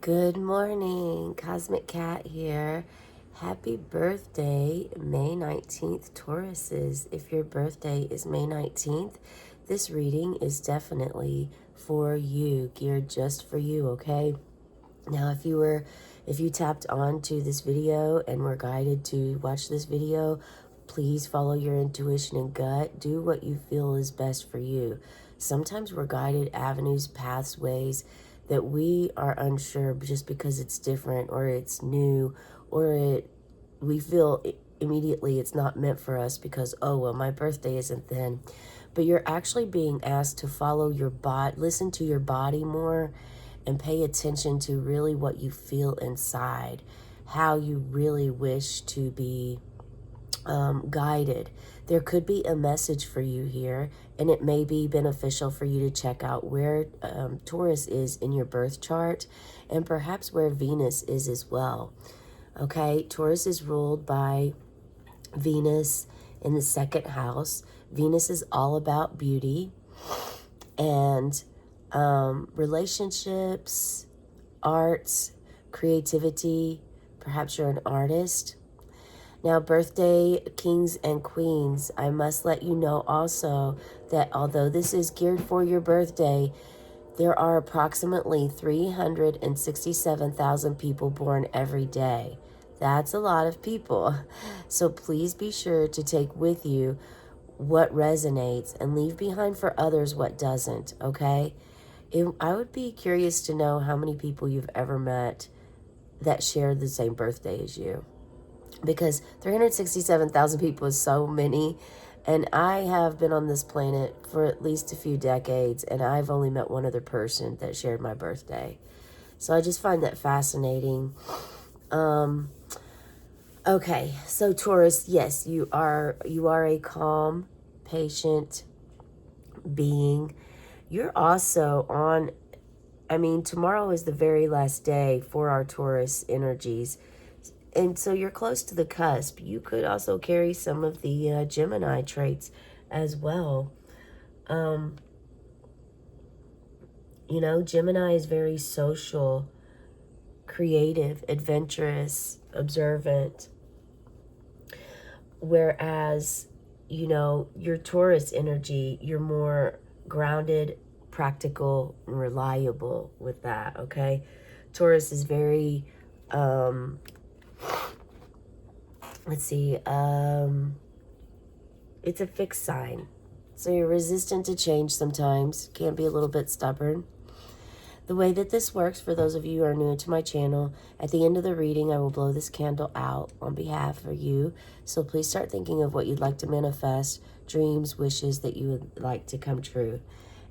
Good morning, Cosmic Cat here. Happy birthday, May 19th, Tauruses. If your birthday is May 19th, this reading is definitely for you, geared just for you, okay? Now, if you tapped on to this video and were guided to watch this video, please follow your intuition and gut. Do what you feel is best for you. Sometimes we're guided avenues, paths, ways that we are unsure just because it's different or it's new or we feel immediately it's not meant for us because, oh, well, my birthday isn't then. But you're actually being asked to follow your body, listen to your body more, and pay attention to really what you feel inside, how you really wish to be guided. There could be a message for you here, and it may be beneficial for you to check out where Taurus is in your birth chart and perhaps where Venus is as well. Okay, Taurus is ruled by Venus in the second house. Venus is all about beauty and relationships, arts, creativity. Perhaps you're an artist. Now, birthday kings and queens, I must let you know also that although this is geared for your birthday, there are approximately 367,000 people born every day. That's a lot of people. So please be sure to take with you what resonates and leave behind for others what doesn't, okay? I would be curious to know how many people you've ever met that share the same birthday as you. Because 367,000 people is so many, and I have been on this planet for at least a few decades, and I've only met one other person that shared my birthday. So I just find that fascinating. Okay, so Taurus, yes, you are a calm, patient being. You're also on, tomorrow is the very last day for our Taurus energies. And so you're close to the cusp. You could also carry some of the Gemini traits as well. Gemini is very social, creative, adventurous, observant. Whereas, your Taurus energy, you're more grounded, practical, and reliable with that, okay? Taurus is very... it's a fixed sign. So you're resistant to change sometimes, can be a little bit stubborn. The way that this works, for those of you who are new to my channel, at the end of the reading, I will blow this candle out on behalf of you. So please start thinking of what you'd like to manifest, dreams, wishes that you would like to come true.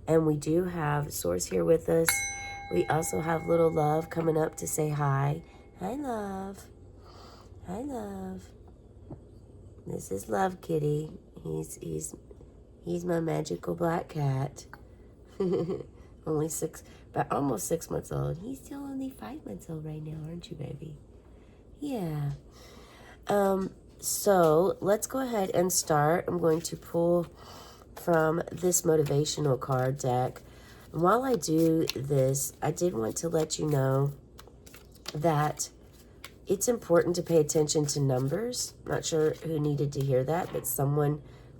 And we do have Source here with us. We also have little Love coming up to say hi. Hi, Love. Hi, Love. This is Love Kitty. He's my magical black cat. Almost 6 months old. He's still only 5 months old right now, aren't you, baby? Yeah. So let's go ahead and start. I'm going to pull from this motivational card deck. And while I do this, I did want to let you know that it's important to pay attention to numbers. Not sure who needed to hear that, but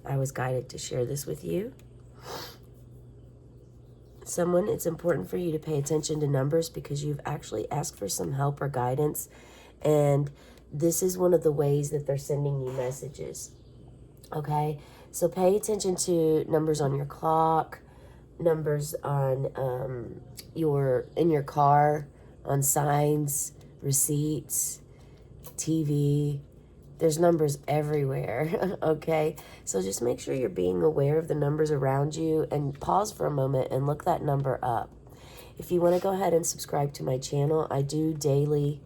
I was guided to share this with you. It's important for you to pay attention to numbers because you've actually asked for some help or guidance. And this is one of the ways that they're sending you messages. Okay? So pay attention to numbers on your clock, numbers on in your car, on signs, receipts, TV. There's numbers everywhere, okay? So just make sure you're being aware of the numbers around you and pause for a moment and look that number up. If you want to go ahead and subscribe to my channel, I do daily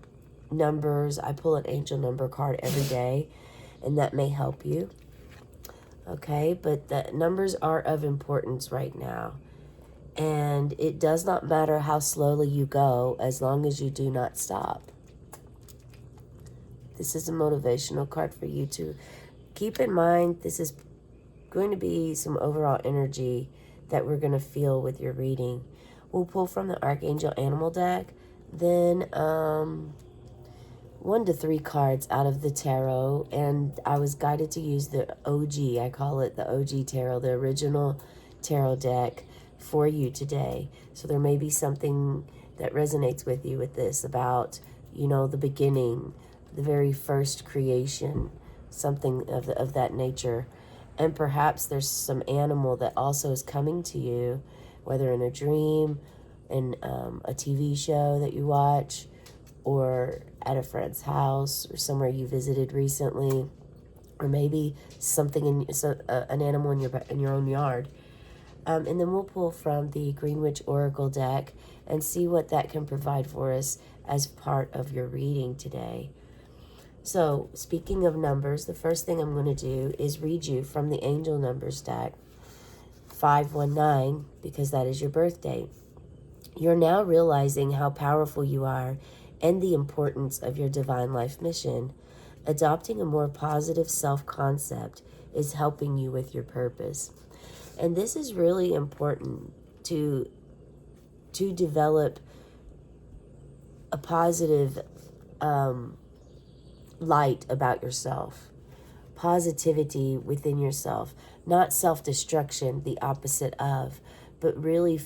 numbers. I pull an angel number card every day, and that may help you, okay? But the numbers are of importance right now. And it does not matter how slowly you go as long as you do not stop. This is a motivational card for you to keep in mind. This is going to be some overall energy that we're going to feel with your reading. We'll pull from the Archangel Animal deck. Then 1 to 3 cards out of the tarot, and I was guided to use the OG, I call it the OG tarot, the original tarot deck for you today. So there may be something that resonates with you with this about, you know, the beginning, the very first creation, something of that nature. And perhaps there's some animal that also is coming to you, whether in a dream, in a TV show that you watch, or at a friend's house, or somewhere you visited recently, or maybe something an animal in your own yard. And then we'll pull from the Greenwich Oracle deck and see what that can provide for us as part of your reading today. So, speaking of numbers, the first thing I'm going to do is read you from the Angel Numbers deck, 519, because that is your birthday. You're now realizing how powerful you are and the importance of your divine life mission. Adopting a more positive self-concept is helping you with your purpose. And this is really important to develop a positive light about yourself, positivity within yourself, not self-destruction, the opposite of, but really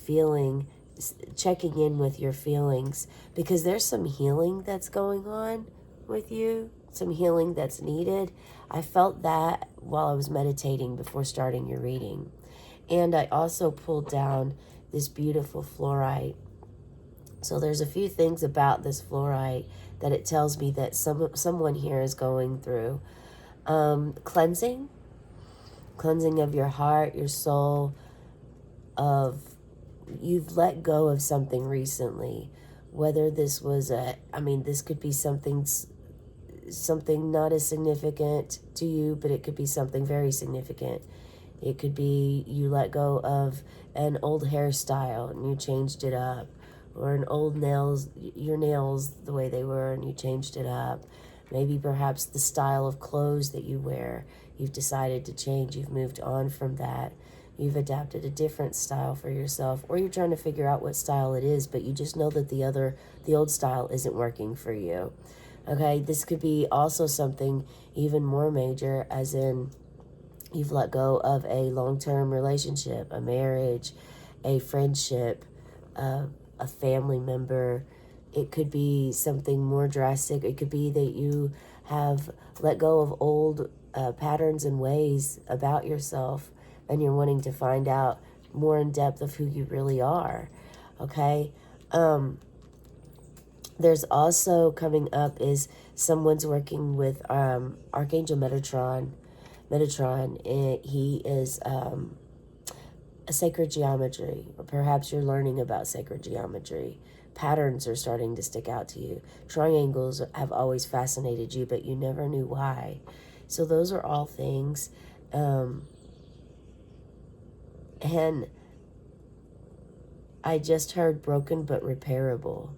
checking in with your feelings, because there's some healing that's going on with you, some healing that's needed. I felt that while I was meditating before starting your reading. And I also pulled down this beautiful fluorite. So there's a few things about this fluorite that it tells me that someone here is going through cleansing of your heart, your soul, you've let go of something recently, whether this was this could be something not as significant to you, but it could be something very significant. It could be you let go of an old hairstyle and you changed it up, or your nails the way they were and you changed it up. Maybe perhaps the style of clothes that you wear, you've decided to change, you've moved on from that. You've adapted a different style for yourself, or you're trying to figure out what style it is, but you just know that the old style isn't working for you. Okay, this could be also something even more major, as in you've let go of a long-term relationship, a marriage, a friendship, a family member. It could be something more drastic. It could be that you have let go of old patterns and ways about yourself, and you're wanting to find out more in depth of who you really are. Okay? There's also coming up is someone's working with Archangel Metatron. He is a sacred geometry, or perhaps you're learning about sacred geometry. Patterns are starting to stick out to you. Triangles have always fascinated you, but you never knew why. So those are all things. And I just heard broken but repairable.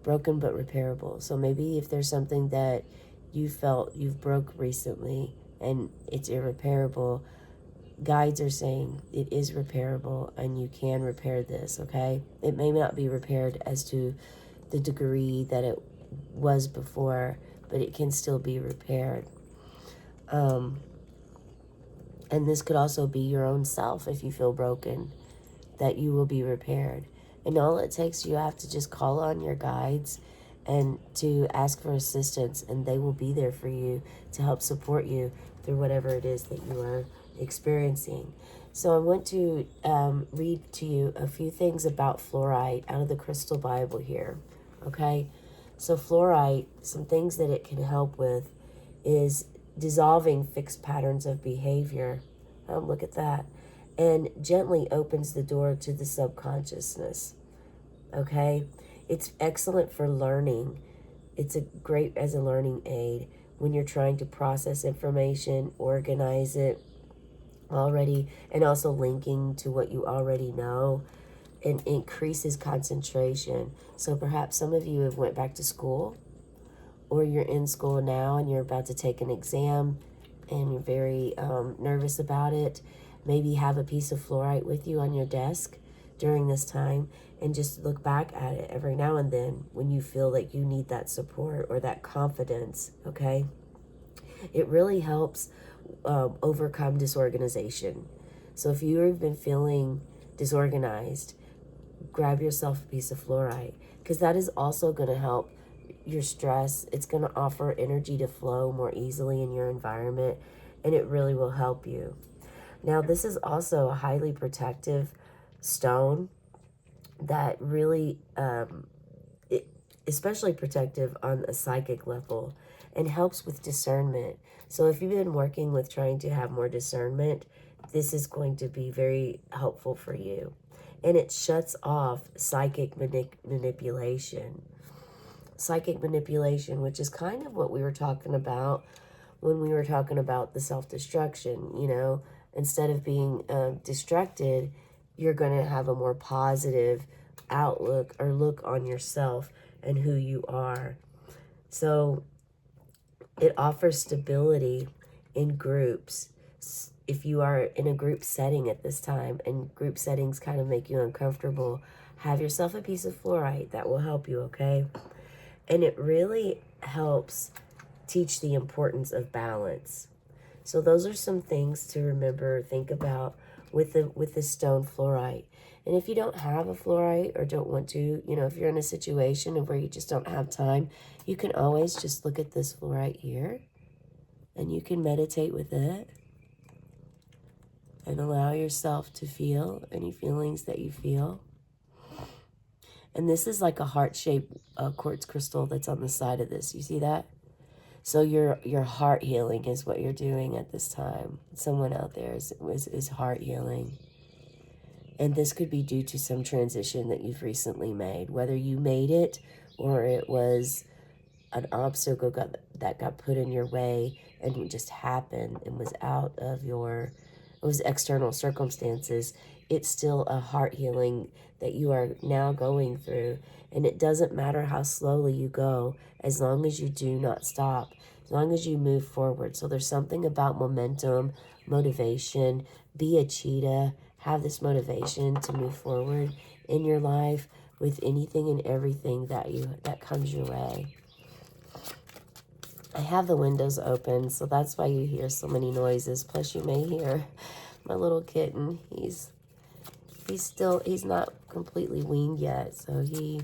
Broken but repairable. So maybe if there's something that you felt you've broke recently and it's irreparable, guides are saying it is repairable and you can repair this, okay? It may not be repaired as to the degree that it was before, but it can still be repaired. And this could also be your own self. If you feel broken, that you will be repaired. And all it takes, you have to just call on your guides and to ask for assistance, and they will be there for you to help support you through whatever it is that you are experiencing. So I want to read to you a few things about fluorite out of the Crystal Bible here, okay? So fluorite, some things that it can help with is dissolving fixed patterns of behavior. Look at that. And gently opens the door to the subconsciousness, okay? It's excellent for learning. It's great as a learning aid when you're trying to process information, organize it already, and also linking to what you already know, and increases concentration. So perhaps some of you have went back to school, or you're in school now and you're about to take an exam and you're very nervous about it. Maybe have a piece of fluorite with you on your desk during this time, and just look back at it every now and then when you feel like you need that support or that confidence, okay? It really helps overcome disorganization. So if you've been feeling disorganized, grab yourself a piece of fluorite, because that is also going to help your stress. It's going to offer energy to flow more easily in your environment, and it really will help you. Now, this is also a highly protective stone that really, especially protective on a psychic level, and helps with discernment. So if you've been working with trying to have more discernment, this is going to be very helpful for you. And it shuts off psychic manipulation. Psychic manipulation, which is kind of what we were talking about when we were talking about the self-destruction. You know, instead of being distracted, you're going to have a more positive outlook or look on yourself and who you are. So it offers stability in groups. If you are in a group setting at this time and group settings kind of make you uncomfortable, have yourself a piece of fluorite. That will help you, okay? And it really helps teach the importance of balance. So those are some things to remember, think about with the stone fluorite. And if you don't have a fluorite or don't want to, you know, if you're in a situation where you just don't have time, you can always just look at this fluorite here and you can meditate with it and allow yourself to feel any feelings that you feel. And this is like a heart-shaped quartz crystal that's on the side of this. You see that? So your heart healing is what you're doing at this time. Someone out there is heart healing. And this could be due to some transition that you've recently made, whether you made it or it was an obstacle that got put in your way and it just happened and was out of your, it was external circumstances. It's still a heart healing that you are now going through. And it doesn't matter how slowly you go, as long as you do not stop, as long as you move forward. So there's something about momentum, motivation. Be a cheetah. Have this motivation to move forward in your life with anything and everything that comes your way. I have the windows open, so that's why you hear so many noises. Plus, you may hear my little kitten. He's not completely weaned yet, so he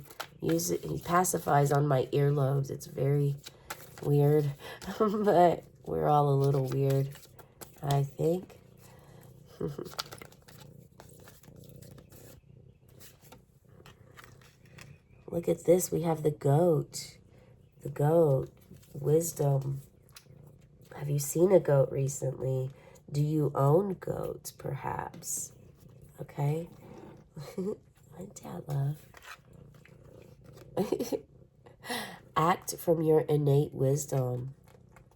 pacifies on my earlobes. It's very weird, but we're all a little weird, I think. Look at this. We have the goat. The goat. Wisdom. Have you seen a goat recently? Do you own goats, perhaps? Okay. My dad love. Act from your innate wisdom.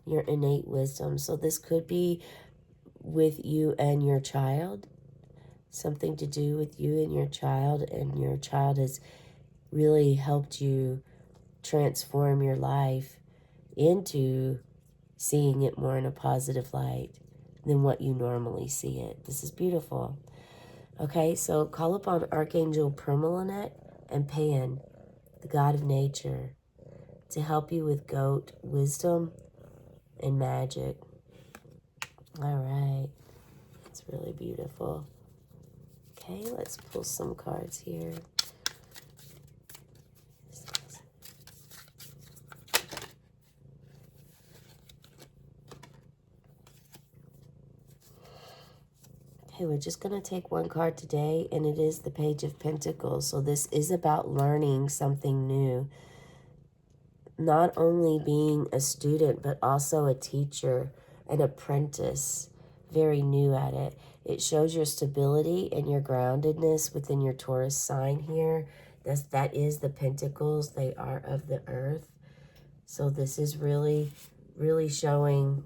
Your innate wisdom. So this could be with you and your child. Something to do with you and your child has really helped you transform your life into seeing it more in a positive light than what you normally see it. This is beautiful. Okay, so call upon Archangel Permalanet and Pan, the god of nature, to help you with goat wisdom and magic. All right, it's really beautiful. Okay, let's pull some cards here. Okay, we're just going to take one card today, and it is the Page of Pentacles. So this is about learning something new. Not only being a student, but also a teacher, an apprentice, very new at it. It shows your stability and your groundedness within your Taurus sign here. That is the Pentacles. They are of the earth. So this is really, really showing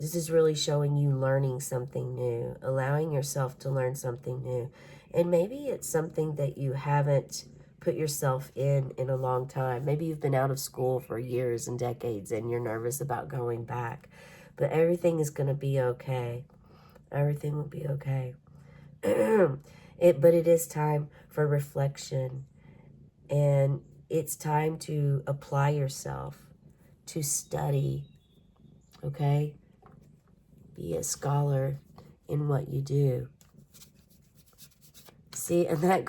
this is really showing you learning something new, allowing yourself to learn something new. And maybe it's something that you haven't put yourself in a long time. Maybe you've been out of school for years and decades and you're nervous about going back. But everything is going to be okay. Everything will be okay. But it is time for reflection, and it's time to apply yourself, to study, okay? Be a scholar in what you do. See, and that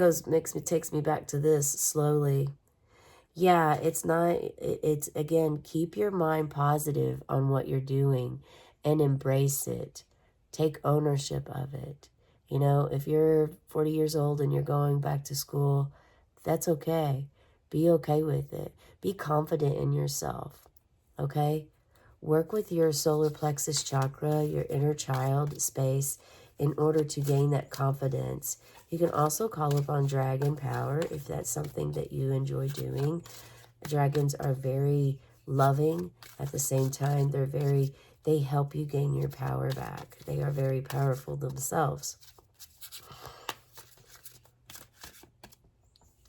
takes me back to this slowly. Yeah, it's not, it's again, keep your mind positive on what you're doing and embrace it. Take ownership of it. You know, if you're 40 years old and you're going back to school, that's okay. Be okay with it. Be confident in yourself, okay? Work with your solar plexus chakra, your inner child space, in order to gain that confidence. You can also call upon dragon power if that's something that you enjoy doing. Dragons are very loving. At the same time, they help you gain your power back. They are very powerful themselves.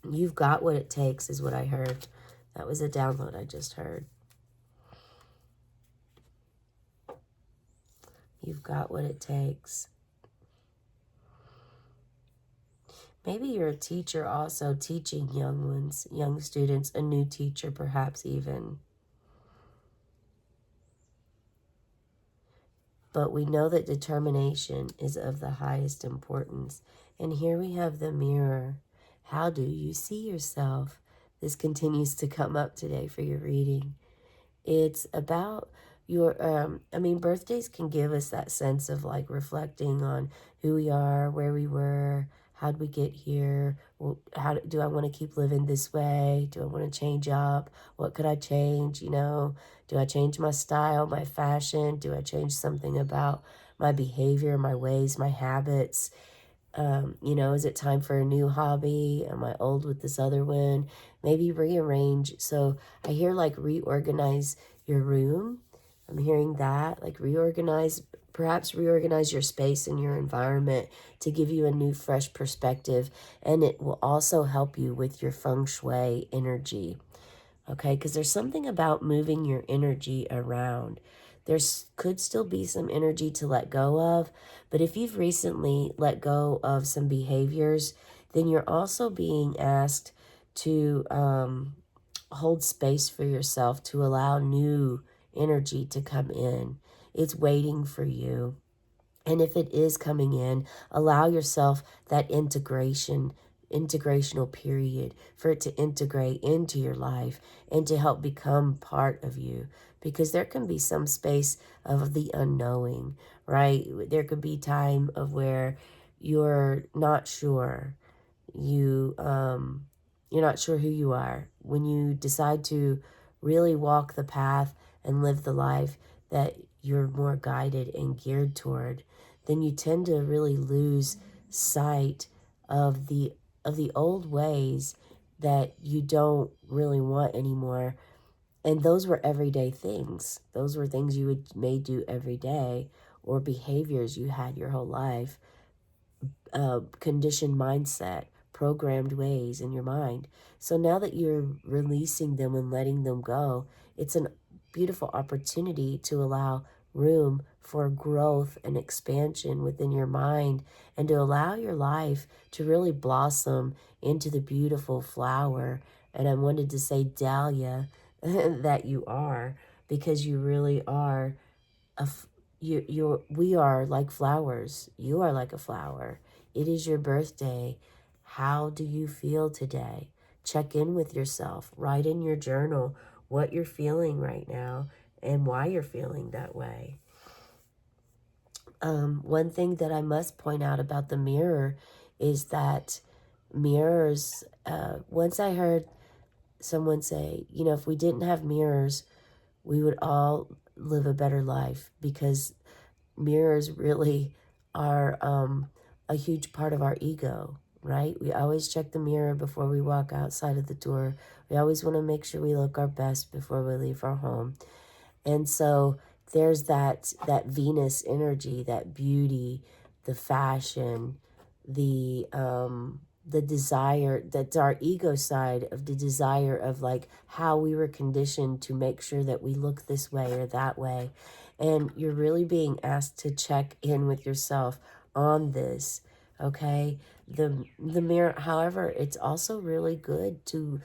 You've got what it takes is what I heard. That was a download I just heard. You've got what it takes. Maybe you're a teacher also, teaching young ones, young students, a new teacher perhaps even. But we know that determination is of the highest importance. And here we have the mirror. How do you see yourself? This continues to come up today for your reading. It's about your, birthdays can give us that sense of like reflecting on who we are, where we were, how'd we get here? Do I want to keep living this way? Do I want to change up? What could I change? You know, do I change my style, my fashion? Do I change something about my behavior, my ways, my habits? You know, is it time for a new hobby? Am I old with this other one? Maybe rearrange. So I hear like reorganize your room. I'm hearing that, like perhaps reorganize your space and your environment to give you a new, fresh perspective. And it will also help you with your feng shui energy. Okay, because there's something about moving your energy around. Could still be some energy to let go of, but if you've recently let go of some behaviors, then you're also being asked to hold space for yourself to allow new energy to come in. It's waiting for you. And if it is coming in, allow yourself that integrational period for it to integrate into your life and to help become part of you. Because there can be some space of the unknowing, right? There could be time of where you're not sure. You're not sure who you are. When you decide to really walk the path and live the life that you're more guided and geared toward, then you tend to really lose sight of the old ways that you don't really want anymore. And those were everyday things. Those were things may do every day, or behaviors you had your whole life, conditioned mindset, programmed ways in your mind. So now that you're releasing them and letting them go, it's a beautiful opportunity to allow room for growth and expansion within your mind, and to allow your life to really blossom into the beautiful flower. And I wanted to say dahlia that you are, because you really are we are like flowers. You are like a flower. It is your birthday. How do you feel today? Check in with yourself. Write in your journal what you're feeling right now and why you're feeling that way. One thing that I must point out about the mirror is that mirrors, once I heard someone say, you know, if we didn't have mirrors, we would all live a better life, because mirrors really are a huge part of our ego, right? We always check the mirror before we walk outside of the door. We always want to make sure we look our best before we leave our home. And so there's that Venus energy, that beauty, the fashion, the desire, that's our ego side of the desire of like how we were conditioned to make sure that we look this way or that way. And you're really being asked to check in with yourself on this, okay? The mirror, however, it's also really good to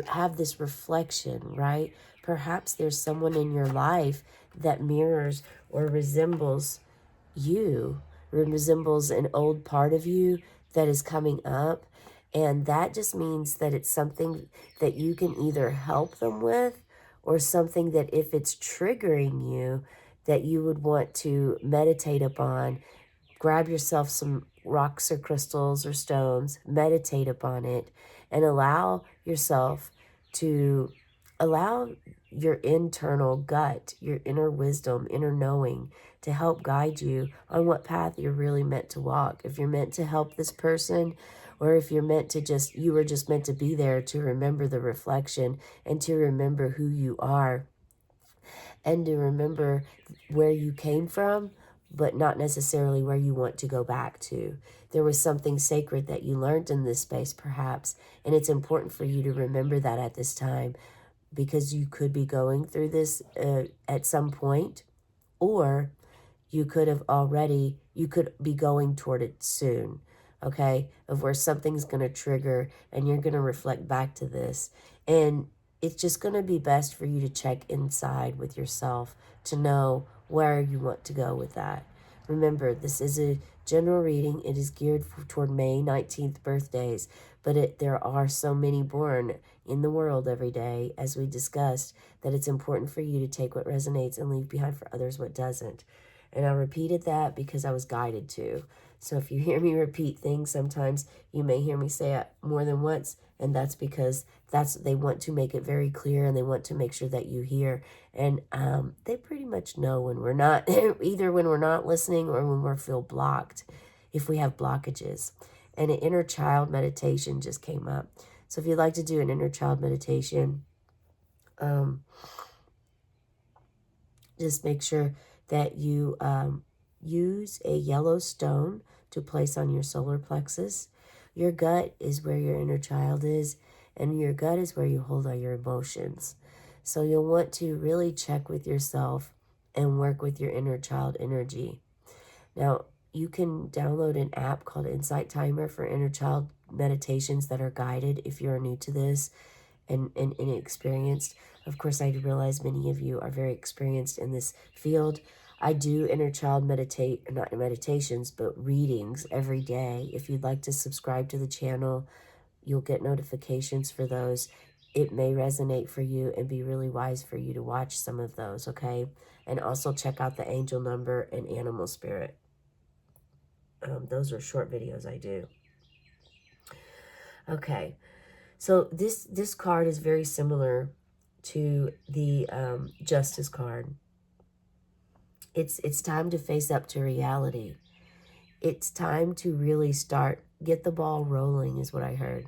have this reflection, right? Perhaps there's someone in your life that mirrors or resembles you, resembles an old part of you that is coming up. And that just means that it's something that you can either help them with, or something that if it's triggering you, that you would want to meditate upon. Grab yourself some rocks or crystals or stones, meditate upon it, and allow yourself to allow your internal gut, your inner wisdom, inner knowing to help guide you on what path you're really meant to walk. If you're meant to help this person, or if you're meant to just, you were just meant to be there to remember the reflection and to remember who you are and to remember where you came from, but not necessarily where you want to go back to. There was something sacred that you learned in this space, perhaps, and it's important for you to remember that at this time, because you could be going through this at some point, or you could have already, you could be going toward it soon, okay, of where something's going to trigger and you're going to reflect back to this. And it's just going to be best for you to check inside with yourself to know where you want to go with that. Remember, this is a general reading. It is geared toward May 19th birthdays, but there are so many born in the world every day, as we discussed, that it's important for you to take what resonates and leave behind for others what doesn't. And I repeated that because I was guided to. So if you hear me repeat things, sometimes you may hear me say it more than once, and that's because they want to make it very clear, and they want to make sure that you hear. And they pretty much know when we're not, either when we're not listening or when we feel blocked, if we have blockages. And an inner child meditation just came up. So if you'd like to do an inner child meditation, just make sure that you use a yellow stone to place on your solar plexus. Your gut is where your inner child is, and your gut is where you hold all your emotions. So you'll want to really check with yourself and work with your inner child energy. Now, you can download an app called Insight Timer for inner child meditations that are guided if you're new to this and inexperienced. Of course, I realize many of you are very experienced in this field. I do inner child not meditations, but readings every day. If you'd like to subscribe to the channel, you'll get notifications for those. It may resonate for you and be really wise for you to watch some of those, okay? And also check out the angel number and animal spirit. Those are short videos I do. Okay. So this card is very similar to the Justice card. It's time to face up to reality. It's time to really get the ball rolling is what I heard.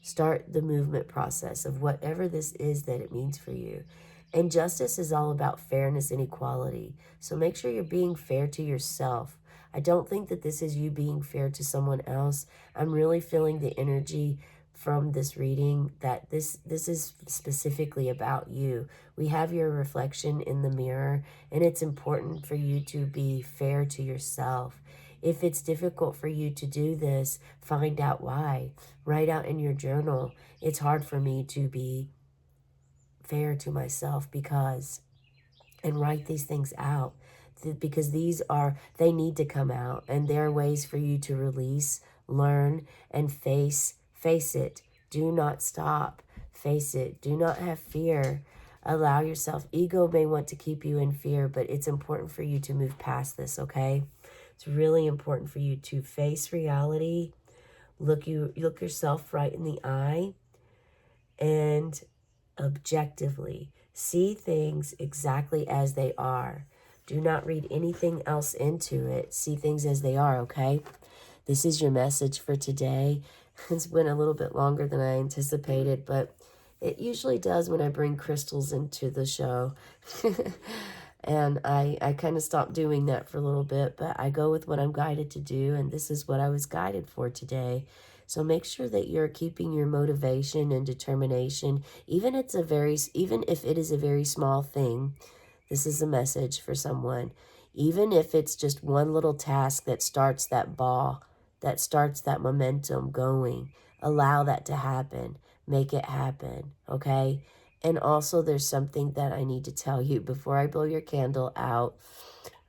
Start the movement process of whatever this is that it means for you. And justice is all about fairness and equality. So make sure you're being fair to yourself. I don't think that this is you being fair to someone else. I'm really feeling the energy from this reading that this is specifically about you. We have your reflection in the mirror, and it's important for you to be fair to yourself. If it's difficult for you to do this, find out why. Write out in your journal, it's hard for me to be fair to myself because, and write these things out, because they need to come out, and there are ways for you to release, learn, and face it. Do not stop. Face it. Do not have fear. Allow yourself. Ego may want to keep you in fear, but it's important for you to move past this, okay? It's really important for you to face reality, look yourself right in the eye, and objectively see things exactly as they are. Do not read anything else into it. See things as they are, okay? This is your message for today. It's been a little bit longer than I anticipated, but it usually does when I bring crystals into the show. And I kind of stopped doing that for a little bit, but I go with what I'm guided to do, and this is what I was guided for today. So make sure that you're keeping your motivation and determination, even if it is a very small thing, This is a message for someone. Even if it's just one little task that starts that ball, that starts that momentum going, allow that to happen. Make it happen, okay? And also, there's something that I need to tell you before I blow your candle out.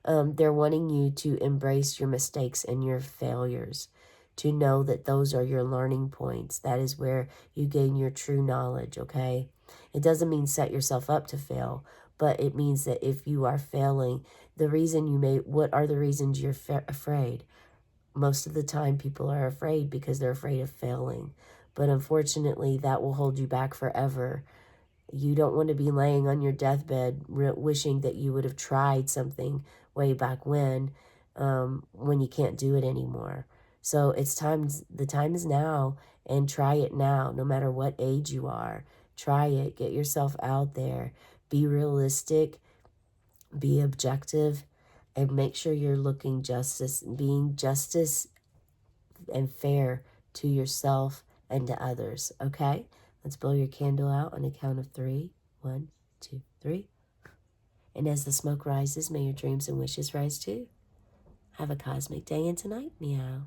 They're wanting you to embrace your mistakes and your failures, to know that those are your learning points. That is where you gain your true knowledge, okay? It doesn't mean set yourself up to fail, but it means that if you are failing, what are the reasons you're afraid? Most of the time, people are afraid because they're afraid of failing. But unfortunately, that will hold you back forever. You don't want to be laying on your deathbed wishing that you would have tried something way back when you can't do it anymore. So the time is now, and try it now, no matter what age you are. Try it, get yourself out there, be realistic, be objective, and make sure you're being justice and fair to yourself and to others, okay? Let's blow your candle out on a count of 3. 1, 2, 3. And as the smoke rises, may your dreams and wishes rise too. Have a cosmic day and tonight, meow.